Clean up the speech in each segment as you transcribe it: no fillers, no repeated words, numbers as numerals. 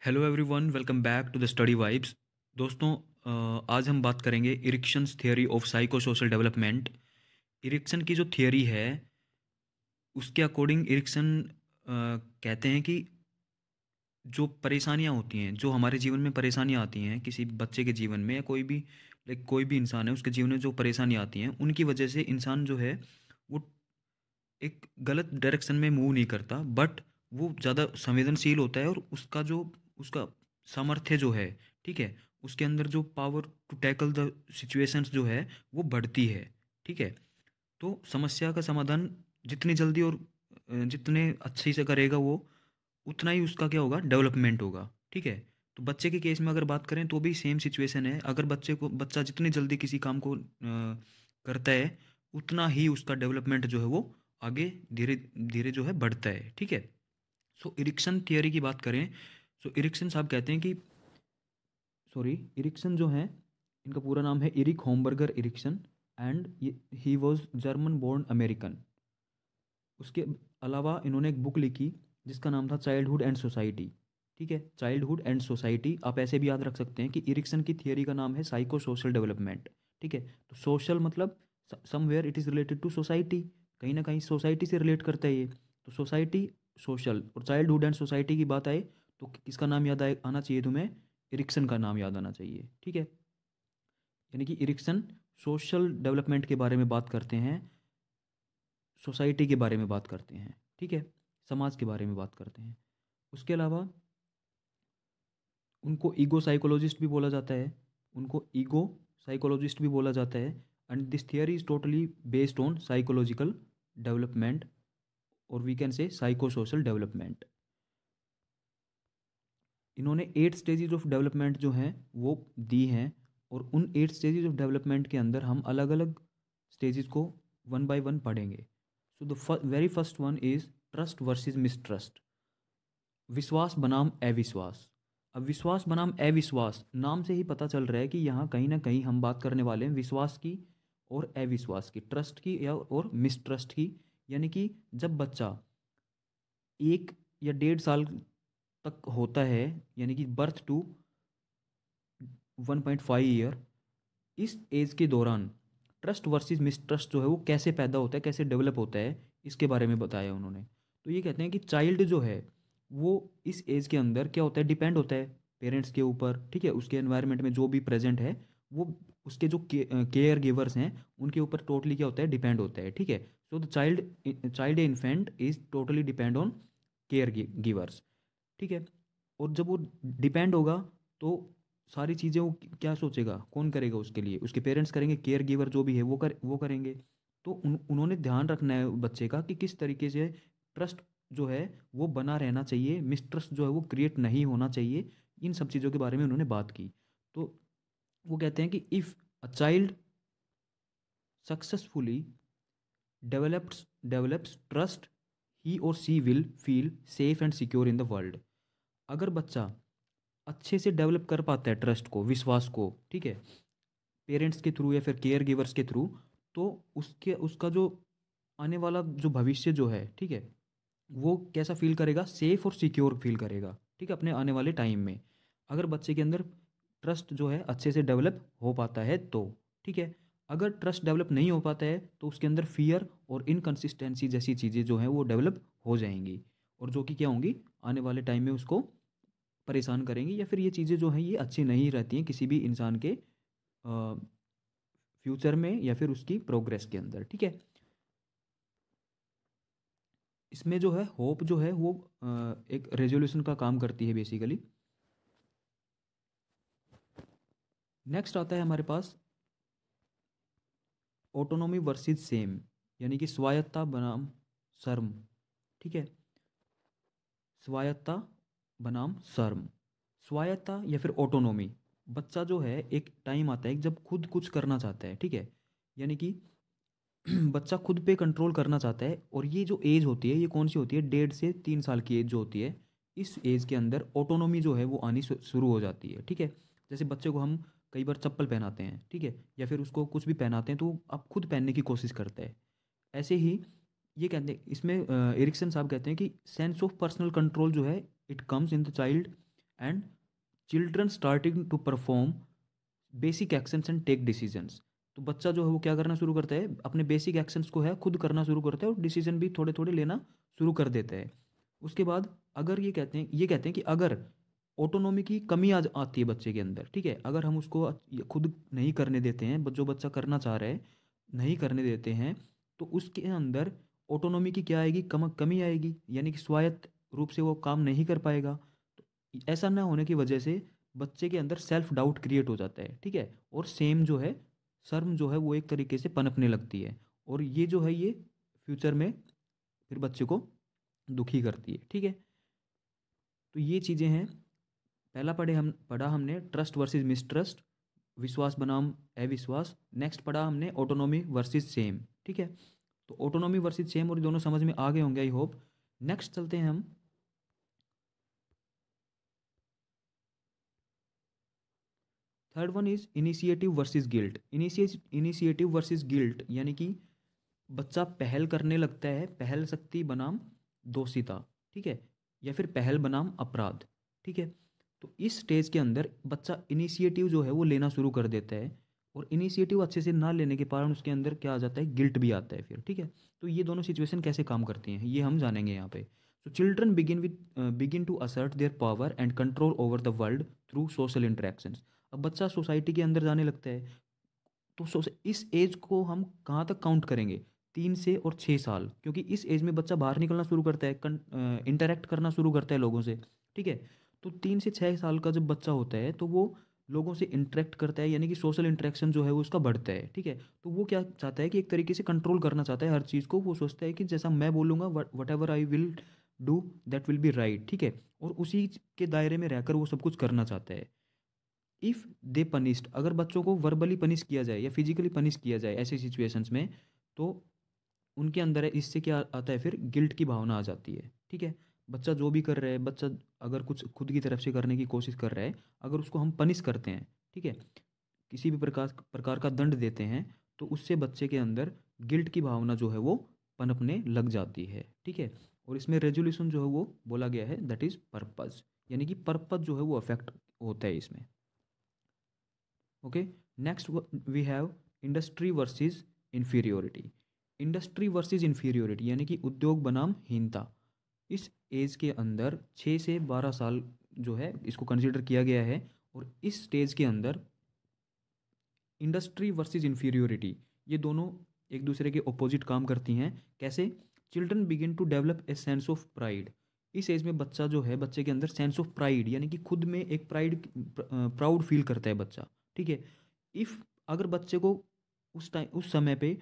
Hello everyone, welcome back to the study vibes. दोस्तों, आज हम बात करेंगे Erikson's theory of psycho social development. Erikson की जो थियरी है उसके अकॉर्डिंग इरिक्सन कहते हैं कि जो परेशानियां होती हैं, जो हमारे जीवन में परेशानियां आती हैं, किसी बच्चे के जीवन में या कोई भी इंसान है उसके जीवन में जो परेशानियां आती हैं उनकी वजह से इंसान जो है वो एक गलत डायरेक्शन में मूव नहीं करता, बट वो ज़्यादा संवेदनशील होता है और उसका सामर्थ्य जो है, ठीक है, उसके अंदर जो power to tackle the situations जो है वो बढ़ती है। ठीक है, तो समस्या का समाधान जितनी जल्दी और जितने अच्छे से करेगा वो उतना ही उसका क्या होगा, डेवलपमेंट होगा। ठीक है, तो बच्चे के केस में अगर बात करें तो भी सेम सिचुएशन है। अगर बच्चा जितनी जल्दी किसी काम को करता है उतना ही उसका डेवलपमेंट जो है वो आगे धीरे धीरे जो है बढ़ता है। ठीक है, सो इरिक्सन थियरी की बात करें, सो इरिक्सन साहब कहते हैं कि इरिक्सन जो है, इनका पूरा नाम है Erik Homburger Erikson, and he was German born American. उसके अलावा इन्होंने एक बुक लिखी जिसका नाम था चाइल्डहुड एंड सोसाइटी। ठीक है, चाइल्डहुड एंड सोसाइटी आप ऐसे भी याद रख सकते हैं कि इरिक्सन की थियरी का नाम है साइको सोशल डेवलपमेंट। ठीक है, तो सोशल मतलब somewhere it is related to society, कहीं ना कहीं सोसाइटी से रिलेट करता है ये। तो सोसाइटी, सोशल और चाइल्डहुड एंड सोसाइटी की बात आए तो किसका नाम याद आए आना चाहिए तुम्हें? इरिक्सन का नाम याद आना चाहिए। ठीक है, यानी कि इरिक्सन सोशल डेवलपमेंट के बारे में बात करते हैं, सोसाइटी के बारे में बात करते हैं। ठीक है, समाज के बारे में बात करते हैं। उसके अलावा उनको ईगो साइकोलॉजिस्ट भी बोला जाता है, उनको ईगो साइकोलॉजिस्ट भी बोला जाता है। And this theory is totally based on psychological development, और we can say psycho social development. इन्होंने 8 स्टेजेस ऑफ डेवलपमेंट जो हैं वो दी हैं, और उन 8 स्टेजेस ऑफ डेवलपमेंट के अंदर हम अलग अलग स्टेजेस को वन बाय वन पढ़ेंगे। So the very first one is trust versus mistrust, विश्वास बनाम अविश्वास। अब विश्वास बनाम अविश्वास नाम से ही पता चल रहा है कि यहाँ कहीं ना कहीं हम बात करने वाले हैं विश्वास की और अविश्वास की, ट्रस्ट की या और मिसट्रस्ट की। यानी कि जब बच्चा 1 या 1.5 साल तक होता है, यानी कि बर्थ टू 1.5 ईयर, इस एज के दौरान ट्रस्ट वर्सेस मिसट्रस्ट जो है वो कैसे पैदा होता है, कैसे डेवलप होता है, इसके बारे में बताया उन्होंने। तो ये कहते हैं कि चाइल्ड जो है वो इस एज के अंदर क्या होता है, डिपेंड होता है पेरेंट्स के ऊपर। ठीक है, उसके एनवायरनमेंट में जो भी प्रेजेंट है वो उसके जो केयर गिवर्स हैं उनके ऊपर टोटली क्या होता है, डिपेंड होता है। ठीक है, so the child infant is totally depend on care givers. ठीक है, और जब वो डिपेंड होगा तो सारी चीज़ें वो क्या सोचेगा, कौन करेगा उसके लिए? उसके पेरेंट्स करेंगे, केयर गिवर जो भी है वो करेंगे। तो उन्होंने ध्यान रखना है बच्चे का कि किस तरीके से ट्रस्ट जो है वो बना रहना चाहिए, मिसट्रस्ट जो है वो क्रिएट नहीं होना चाहिए। इन सब चीज़ों के बारे में उन्होंने बात की। तो वो कहते हैं कि if a child successfully develops trust, he or she will feel safe and secure in the world. अगर बच्चा अच्छे से डेवलप कर पाता है ट्रस्ट को, विश्वास को, ठीक है, पेरेंट्स के थ्रू या फिर केयर गिवर्स के थ्रू, तो उसके उसका जो आने वाला जो भविष्य जो है, ठीक है, वो कैसा फील करेगा, सेफ और सिक्योर फील करेगा। ठीक है, अपने आने वाले टाइम में अगर बच्चे के अंदर ट्रस्ट जो है अच्छे से डेवलप हो पाता है तो। ठीक है, अगर ट्रस्ट डेवलप नहीं हो पाता है तो उसके अंदर फियर और इनकन्सिस्टेंसी जैसी चीज़ें जो हैं वो डेवलप हो जाएंगी, और जो कि क्या होंगी, आने वाले टाइम में उसको परेशान करेंगी, या फिर ये चीज़ें जो हैं ये अच्छी नहीं रहती हैं किसी भी इंसान के फ्यूचर में या फिर उसकी प्रोग्रेस के अंदर। ठीक है, इसमें जो है होप जो है वो एक रेजोल्यूशन का काम करती है बेसिकली। नेक्स्ट आता है हमारे पास ऑटोनॉमी वर्सेस सेम, यानी कि स्वायत्ता बनाम शर्म। ठीक है, स्वायत्ता बनाम शर्म। स्वायत्ता या फिर ऑटोनॉमी, बच्चा जो है एक टाइम आता है जब खुद कुछ करना चाहता है। ठीक है, यानी कि बच्चा खुद पे कंट्रोल करना चाहता है, और ये जो एज होती है ये कौन सी होती है, 1.5 से 3 साल की एज जो होती है, इस एज के अंदर ऑटोनॉमी जो है वो आनी शुरू हो जाती है। ठीक है, जैसे बच्चे को हम कई बार चप्पल पहनाते हैं, ठीक है, या फिर उसको कुछ भी पहनाते हैं तो अब खुद पहनने की कोशिश करता है। ऐसे ही ये कहते हैं इसमें एरिक्सन साहब कहते हैं कि सेंस ऑफ पर्सनल कंट्रोल जो है it comes in the child and children starting to perform basic actions and take decisions. तो बच्चा जो है वो क्या करना शुरू करता है, अपने बेसिक एक्शंस को है खुद करना शुरू करता है और डिसीजन भी थोड़े थोड़े लेना शुरू कर देता है। उसके बाद अगर ये कहते हैं कि अगर ऑटोनॉमी की कमी आती है बच्चे के अंदर, ठीक है, अगर हम उसको खुद नहीं करने देते हैं, जो बच्चा करना चाह रहा है नहीं करने देते हैं, तो उसके अंदर ऑटोनॉमी की क्या आएगी, कमी आएगी, यानी कि स्वायत्त रूप से वो काम नहीं कर पाएगा। तो ऐसा ना होने की वजह से बच्चे के अंदर सेल्फ डाउट क्रिएट हो जाता है, ठीक है, और सेम जो है शर्म जो है वो एक तरीके से पनपने लगती है, और ये जो है ये फ्यूचर में फिर बच्चे को दुखी करती है, ठीक है। तो ये चीज़ें हैं। पहला पढ़ा हमने ट्रस्ट वर्सेस मिसट्रस्ट, विश्वास बनाम अविश्वास। नेक्स्ट पढ़ा हमने ऑटोनॉमी वर्सेस सेम, ठीक है। तो ऑटोनॉमी वर्सेस सेम और ये दोनों समझ में आ गए होंगे आई होप। नेक्स्ट चलते हैं हम, third one is initiative versus guilt. Initiative versus guilt यानी कि बच्चा पहल करने लगता है, पहल शक्ति बनाम दोषिता, ठीक है, या फिर पहल बनाम अपराध, ठीक है। तो इस स्टेज के अंदर बच्चा इनिशिएटिव जो है वो लेना शुरू कर देता है, और इनिशिएटिव अच्छे से ना लेने के कारण उसके अंदर क्या आ जाता है, गिल्ट भी आता है फिर, ठीक है। तो ये दोनों सिचुएशन कैसे काम करती हैं ये हम जानेंगे यहाँ पे। So children begin to assert their power and control over the world through social interactions. अब बच्चा सोसाइटी के अंदर जाने लगता है, तो इस एज को हम कहाँ तक काउंट करेंगे, 3 से और 6 साल, क्योंकि इस एज में बच्चा बाहर निकलना शुरू करता है, इंटरेक्ट करना शुरू करता है लोगों से, ठीक है। तो 3 से 6 साल का जब बच्चा होता है तो वो लोगों से इंटरेक्ट करता है, यानी कि सोशल इंटरेक्शन जो है वो उसका बढ़ता है, ठीक है। तो वो क्या चाहता है कि एक तरीके से कंट्रोल करना चाहता है हर चीज़ को। वो सोचता है कि जैसा मैं बोलूँगा, what ever I will do that will be right, ठीक है, और उसी के दायरे में रहकर वो सब कुछ करना चाहता है। इफ़ दे पनिश्ड, अगर बच्चों को वर्बली पनिश किया जाए या फिजिकली पनिश किया जाए ऐसे सिचुएशंस में, तो उनके अंदर है इससे क्या आता है, फिर गिल्ट की भावना आ जाती है, ठीक है। बच्चा जो भी कर रहा है, बच्चा अगर कुछ खुद की तरफ से करने की कोशिश कर रहा है, अगर उसको हम पनिश करते हैं, ठीक है, किसी भी प्रकार प्रकार का दंड देते हैं, तो उससे बच्चे के अंदर गिल्ट की भावना जो है वो पनपने लग जाती है, ठीक है। और इसमें रेजोल्यूशन जो है वो बोला गया है, दैट इज़ पर्पस, यानी कि पर्पस जो है वो अफेक्ट होता है इसमें। Okay, next we have industry versus inferiority. Industry versus inferiority यानी कि उद्योग बनाम हीनता। इस एज के अंदर 6 से 12 साल जो है इसको कंसिडर किया गया है, और इस स्टेज के अंदर इंडस्ट्री वर्सेस इंफीरियोरिटी ये दोनों एक दूसरे के ऑपोजिट काम करती हैं। कैसे? Children begin to develop a sense of pride. इस एज में बच्चा जो है, बच्चे के अंदर सेंस ऑफ प्राइड यानी कि खुद में एक प्राउड फील करता है बच्चा, ठीक है। इफ़ अगर बच्चे को उस समय पे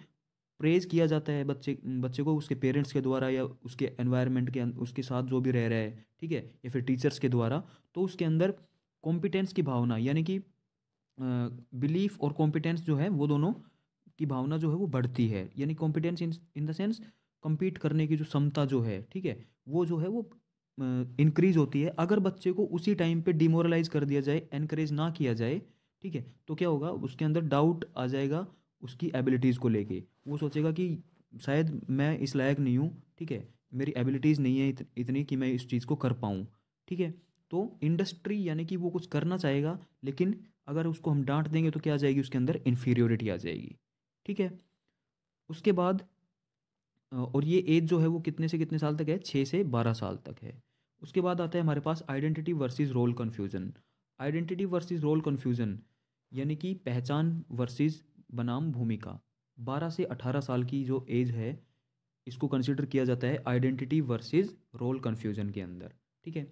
प्रेज किया जाता है, बच्चे बच्चे को उसके पेरेंट्स के द्वारा या उसके एनवायरनमेंट के उसके साथ जो भी रह रहा है, ठीक है, या फिर टीचर्स के द्वारा, तो उसके अंदर कॉम्पिटेंस की भावना यानी कि बिलीफ और कॉम्पिटेंस जो है वो दोनों की भावना जो है वो बढ़ती है, यानी competence in the sense compete करने की जो क्षमता जो है, ठीक है, वो जो है वो इंक्रीज होती है। अगर बच्चे को उसी टाइम पे डिमोरलाइज कर दिया जाए, एनकरेज ना किया जाए, ठीक है, तो क्या होगा, उसके अंदर डाउट आ जाएगा उसकी एबिलिटीज़ को लेके। वो सोचेगा कि शायद मैं इस लायक नहीं हूँ, ठीक है, मेरी एबिलिटीज़ नहीं है इतनी कि मैं इस चीज़ को कर पाऊँ, ठीक है। तो इंडस्ट्री यानी कि वो कुछ करना चाहेगा, लेकिन अगर उसको हम डांट देंगे तो क्या आ जाएगी, उसके अंदर इन्फीरियोरिटी आ जाएगी, ठीक है। उसके बाद और ये एज जो है वो कितने से कितने साल तक है, 6 से 12 साल तक है। उसके बाद आता है हमारे पास identity versus role confusion. Identity versus role confusion यानी कि पहचान वर्सेस बनाम भूमिका। 12 से 18 साल की जो एज है, इसको कंसिडर किया जाता है आइडेंटिटी वर्सेस रोल कन्फ्यूज़न के अंदर, ठीक है।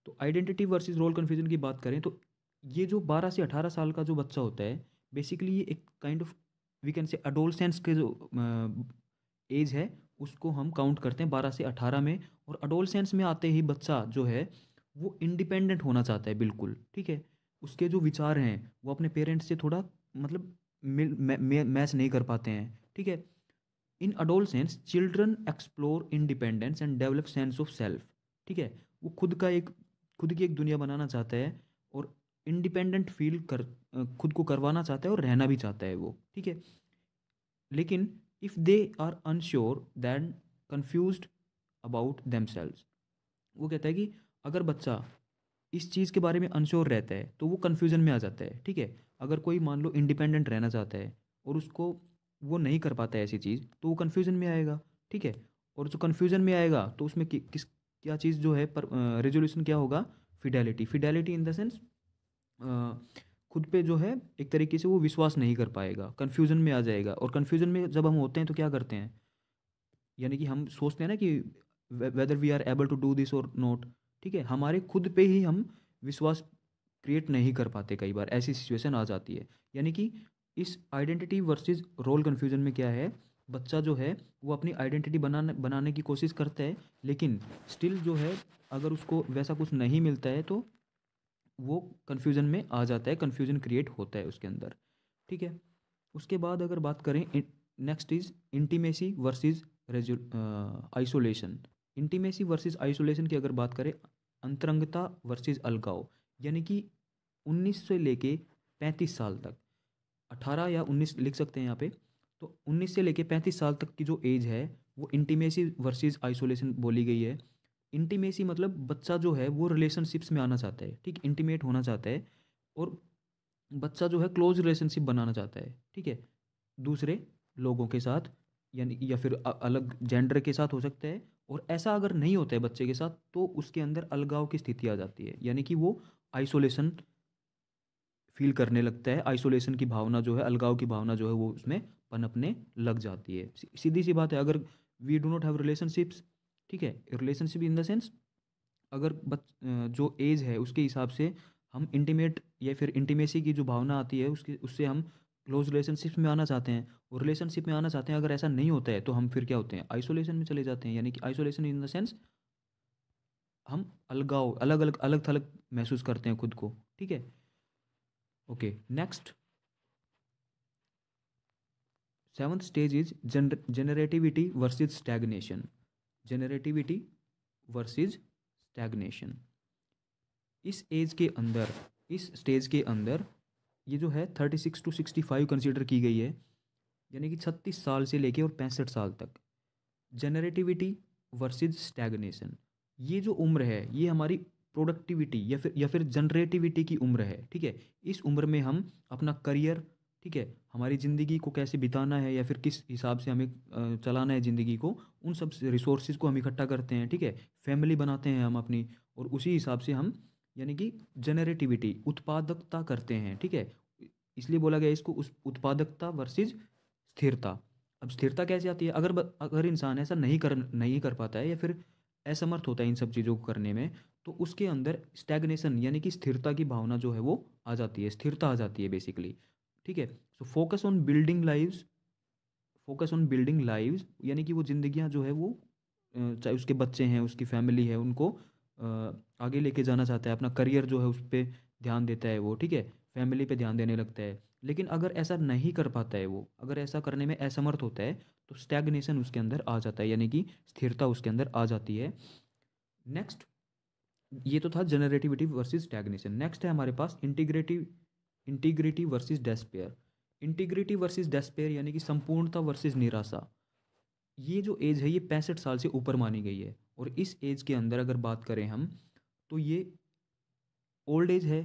तो आइडेंटिटी वर्सेस रोल कन्फ्यूज़न की बात करें तो ये जो 12 से 18 साल का जो बच्चा होता है, बेसिकली ये एक kind of we can say adolescence के जो एज है, उसको हम काउंट करते हैं 12 से 18 में। और अडोलसेंस में आते ही बच्चा जो है वो इंडिपेंडेंट होना चाहता है, बिल्कुल, ठीक है। उसके जो विचार हैं वो अपने पेरेंट्स से थोड़ा मतलब मैच नहीं कर पाते हैं, ठीक है। In adolescence children explore independence and develop sense of self, ठीक है। वो खुद की एक दुनिया बनाना चाहता है, और इंडिपेंडेंट फील खुद को करवाना चाहता है, और रहना भी चाहता है वो, ठीक है। लेकिन if they are unsure than confused about themselves, वो कहता है कि अगर बच्चा इस चीज़ के बारे में अनश्योर रहता है तो वो कन्फ्यूज़न में आ जाता है, ठीक है। अगर कोई मान लो इंडिपेंडेंट रहना चाहता है और उसको वो नहीं कर पाता है ऐसी चीज़, तो वो कन्फ्यूज़न में आएगा, ठीक है। और जो कन्फ्यूज़न में आएगा तो उसमें किस क्या चीज़ जो है पर रेजोल्यूशन क्या होगा, Fidelity. Fidelity in the sense खुद पे जो है एक तरीके से वो विश्वास नहीं कर पाएगा, कन्फ्यूज़न में आ जाएगा। और कन्फ्यूज़न में जब हम होते हैं तो क्या करते हैं, यानी कि हम सोचते हैं ना कि whether we are able to do this और नॉट, ठीक है। हमारे खुद पे ही हम विश्वास क्रिएट नहीं कर पाते, कई बार ऐसी सिचुएशन आ जाती है। यानी कि इस आइडेंटिटी वर्सेस रोल कन्फ्यूजन में क्या है, बच्चा जो है वो अपनी आइडेंटिटी बनाने बनाने की कोशिश करता है, लेकिन स्टिल जो है अगर उसको वैसा कुछ नहीं मिलता है तो वो कन्फ्यूज़न में आ जाता है, कन्फ्यूज़न क्रिएट होता है उसके अंदर, ठीक है। उसके बाद अगर बात करें, next is intimacy versus isolation. Intimacy versus isolation की अगर बात करें, अंतरंगता वर्सेस अलगाव, यानी कि 19 से लेके 35 साल तक, 18 या 19 लिख सकते हैं यहाँ पे। तो 19 से लेके 35 साल तक की जो एज है वो इंटीमेसी वर्सेस आइसोलेशन बोली गई है। इंटीमेसी मतलब बच्चा जो है वो रिलेशनशिप्स में आना चाहता है, ठीक, इंटीमेट होना चाहता है। और बच्चा जो है क्लोज रिलेशनशिप बनाना चाहता है, ठीक है, दूसरे लोगों के साथ, यानी या फिर अलग जेंडर के साथ हो सकता है। और ऐसा अगर नहीं होता है बच्चे के साथ तो उसके अंदर अलगाव की स्थिति आ जाती है, यानी कि वो आइसोलेशन फील करने लगता है। आइसोलेशन की भावना जो है, अलगाव की भावना जो है वो उसमें पनपने लग जाती है। सीधी सी बात है, अगर we do not have relationships, ठीक है, रिलेशनशिप इन द सेंस अगर जो एज है उसके हिसाब से हम इंटीमेट या फिर इंटीमेसी की जो भावना आती है उसके उससे हम क्लोज रिलेशनशिप में आना चाहते हैं और रिलेशनशिप में आना चाहते हैं, अगर ऐसा नहीं होता है तो हम फिर क्या होते हैं, आइसोलेशन में चले जाते हैं। यानी कि आइसोलेशन इन द सेंस हम अलगाव, अलग अलग अलग थलग महसूस करते हैं खुद को, ठीक है। Okay, next seventh stage is generativity versus stagnation. Generativity versus stagnation, इस एज के अंदर, इस स्टेज के अंदर ये जो है 36 to 65 कंसीडर की गई है, यानी कि 36 साल से लेके और 65 साल तक। जनरेटिविटी वर्सेस स्टैग्नेशन, ये जो उम्र है ये हमारी प्रोडक्टिविटी या फिर जनरेटिविटी की उम्र है, ठीक है। इस उम्र में हम अपना करियर, ठीक है, हमारी ज़िंदगी को कैसे बिताना है या फिर किस हिसाब से हमें चलाना है ज़िंदगी को, उन सब रिसोर्सेज को हम इकट्ठा करते हैं, ठीक है। फैमिली बनाते हैं हम अपनी, और उसी हिसाब से हम, यानी कि जनरेटिविटी, उत्पादकता करते हैं, ठीक है। इसलिए बोला गया इसको उस उत्पादकता वर्सेस स्थिरता। अब स्थिरता कैसे आती है, अगर इंसान ऐसा नहीं कर पाता है या फिर असमर्थ होता है इन सब चीज़ों को करने में, तो उसके अंदर स्टैग्नेशन यानी कि स्थिरता की भावना जो है वो आ जाती है, स्थिरता आ जाती है बेसिकली, ठीक है। So focus on building lives, यानी कि वो जिंदगियां जो है वो चाहे उसके बच्चे हैं, उसकी फैमिली है, उनको आगे लेके जाना चाहता है, अपना करियर जो है उस पर ध्यान देता है वो, ठीक है, फैमिली पे ध्यान देने लगता है। लेकिन अगर ऐसा नहीं कर पाता है वो, अगर ऐसा करने में असमर्थ होता है तो स्टैग्नेशन उसके अंदर आ जाता है, यानी कि स्थिरता उसके अंदर आ जाती है। नेक्स्ट, ये तो था जनरेटिविटी वर्सेस स्टैग्नेशन। नेक्स्ट है हमारे पास integrity versus despair. Integrity versus despair यानी कि संपूर्णता वर्सेस निराशा। ये जो एज है ये 65 साल से ऊपर मानी गई है, और इस एज के अंदर अगर बात करें हम तो ये ओल्ड एज है,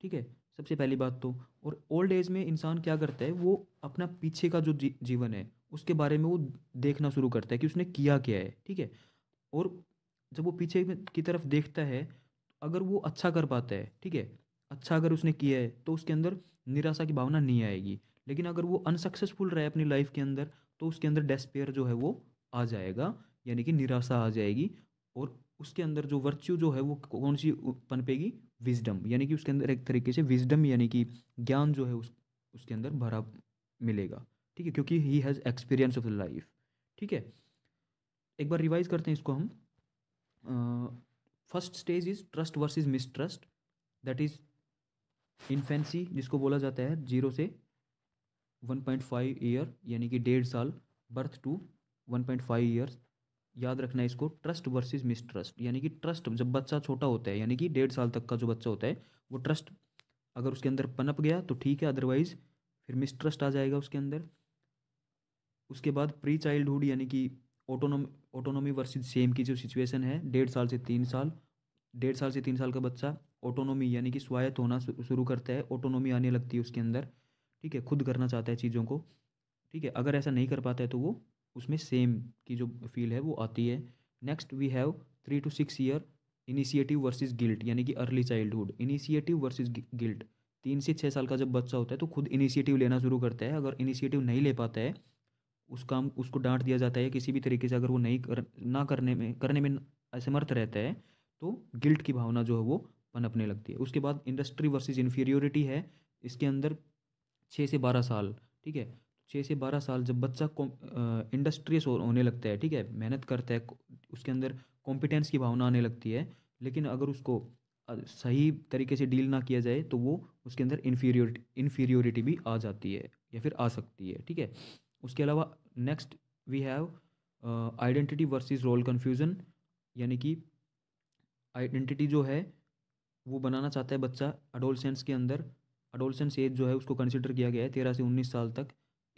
ठीक है, सबसे पहली बात तो। और ओल्ड एज में इंसान क्या करता है, वो अपना पीछे का जो जीवन है उसके बारे में वो देखना शुरू करता है कि उसने किया क्या है, ठीक है। और जब वो पीछे की तरफ देखता है, अगर वो अच्छा कर पाता है, ठीक है, अच्छा अगर उसने किया है तो उसके अंदर निराशा की भावना नहीं आएगी। लेकिन अगर वो अनसक्सेसफुल रहे अपनी लाइफ के अंदर तो उसके अंदर डेस्पेयर जो है वो आ जाएगा, यानी कि निराशा आ जाएगी। और उसके अंदर जो वर्च्यू जो है वो कौन सी पनपेगी, विजडम, यानी कि उसके अंदर एक तरीके से विजडम यानी कि ज्ञान जो है उसके अंदर भरा मिलेगा, ठीक है, क्योंकि he has experience of life, ठीक है। एक बार रिवाइज करते हैं इसको हम। First stage is trust versus mistrust, that is infancy, जिसको बोला जाता है 0 से 1.5 ईयर, यानी कि 1.5 साल, बर्थ टू 1.5 ईयर्स। याद रखना है इसको, ट्रस्ट वर्सेस मिसट्रस्ट, यानी कि ट्रस्ट जब बच्चा छोटा होता है, यानी कि 1.5 साल तक का जो बच्चा होता है वो ट्रस्ट अगर उसके अंदर पनप गया तो ठीक है, अदरवाइज फिर मिसट्रस्ट आ जाएगा उसके अंदर। उसके बाद प्री चाइल्डहुड यानी कि ऑटोनोमी वर्सेस सेम की जो सिचुएशन है, 1.5 साल से 3 साल, 1.5 साल से 3 साल का बच्चा ऑटोनोमी यानी कि स्वायत्त होना शुरू करता है, ऑटोनोमी आने लगती है उसके अंदर, ठीक है, खुद करना चाहता है चीज़ों को, ठीक है। अगर ऐसा नहीं कर पाता है तो वो उसमें सेम की जो फील है वो आती है। Next we have 3 to 6 year initiative versus guilt, यानी कि early childhood initiative versus guilt. 3 से 6 साल का जब बच्चा होता है तो खुद इनिशिएटिव लेना शुरू करता है। अगर इनिशिएटिव नहीं ले पाता है, उस काम उसको डांट दिया जाता है किसी भी तरीके से, अगर वो नहीं ना करने में असमर्थ रहता है तो गिल्ट की भावना जो है वो पनपने लगती है। उसके बाद इंडस्ट्री वर्सेस इन्फीरियोरिटी है, इसके अंदर 6 से 12 साल, ठीक है। 6 से 12 साल जब बच्चा इंडस्ट्रियस होने लगता है, ठीक है, मेहनत करता है, उसके अंदर कॉम्पिटेंस की भावना आने लगती है, लेकिन अगर उसको सही तरीके से डील ना किया जाए तो वो उसके अंदर इन्फीरियोरिटी भी आ जाती है या फिर आ सकती है, ठीक है। उसके अलावा next we have identity versus role confusion, यानी कि आइडेंटिटी जो है वो बनाना चाहता है बच्चा अडोलसेंस के अंदर। अडोलसेंस एज जो है उसको कंसिडर किया गया है 13 से 19 साल तक।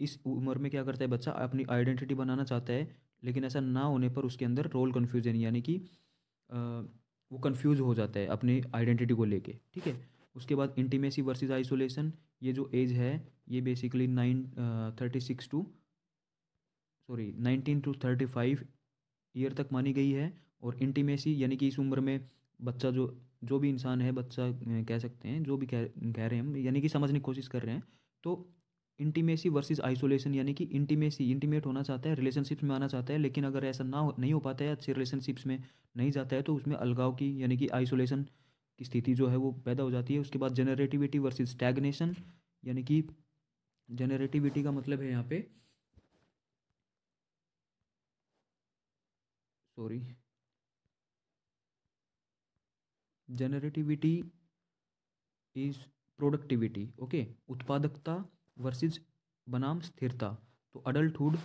इस उम्र में क्या करता है बच्चा, अपनी आइडेंटिटी बनाना चाहता है, लेकिन ऐसा ना होने पर उसके अंदर रोल कन्फ्यूजन, यानी कि वो कंफ्यूज हो जाता है अपनी आइडेंटिटी को लेके, ठीक है। उसके बाद इंटीमेसी वर्सेस आइसोलेशन, ये जो एज है ये बेसिकली 19 to 35 ईयर तक मानी गई है। और इंटीमेसी यानी कि इस उम्र में बच्चा जो जो भी इंसान है, बच्चा कह सकते हैं, जो भी कह रहे हैं हम, यानी कि समझने की कोशिश कर रहे हैं। तो इंटीमेसी वर्सेस आइसोलेशन, यानी कि इंटीमेसी इंटीमेट होना चाहता है, रिलेशनशिप्स में आना चाहता है, लेकिन अगर ऐसा नहीं हो पाता है, अच्छे रिलेशनशिप्स में नहीं जाता है, तो उसमें अलगाव की यानी कि आइसोलेशन की स्थिति जो है वो पैदा हो जाती है। उसके बाद जनरेटिविटी वर्सेस स्टैग्नेशन, यानी कि जनरेटिविटी का मतलब है यहाँ पे, sorry, generativity is productivity, okay, उत्पादकता वर्सेस बनाम स्थिरता। तो अडल्टहुड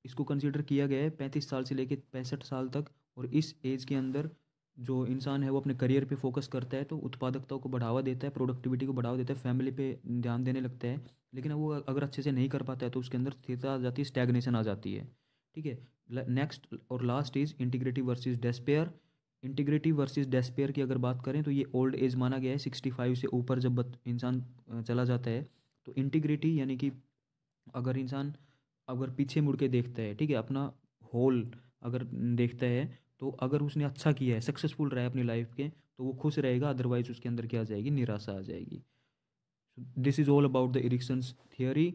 इसको कंसीडर किया गया है 35 साल से लेकर 65 साल तक। और इस एज के अंदर जो इंसान है वो अपने करियर पे फोकस करता है, तो उत्पादकता को बढ़ावा देता है, प्रोडक्टिविटी को बढ़ावा देता है, फैमिली पे ध्यान देने लगता है। लेकिन वो अगर अच्छे से नहीं कर पाता है तो उसके अंदर स्थिरता आ जाती है, स्टैग्नेशन आ जाती है, ठीक है। नेक्स्ट और last is integrity versus despair. Integrity versus despair की अगर बात करें तो ये ओल्ड एज माना गया है, 65 से ऊपर जब इंसान चला जाता है। तो इंटीग्रिटी यानी कि अगर इंसान अगर पीछे मुड़ के देखता है, ठीक है, अपना होल अगर देखता है, तो अगर उसने अच्छा किया है, सक्सेसफुल रहा है अपनी लाइफ के, तो वो खुश रहेगा, अदरवाइज उसके अंदर क्या आ जाएगी, निराशा आ जाएगी। This is all about the Erikson's theory,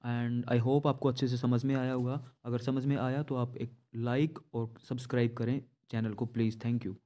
and I hope आपको अच्छे से समझ में आया होगा। अगर समझ में आया तो आप एक लाइक और सब्सक्राइब करें चैनल को प्लीज़। Thank you.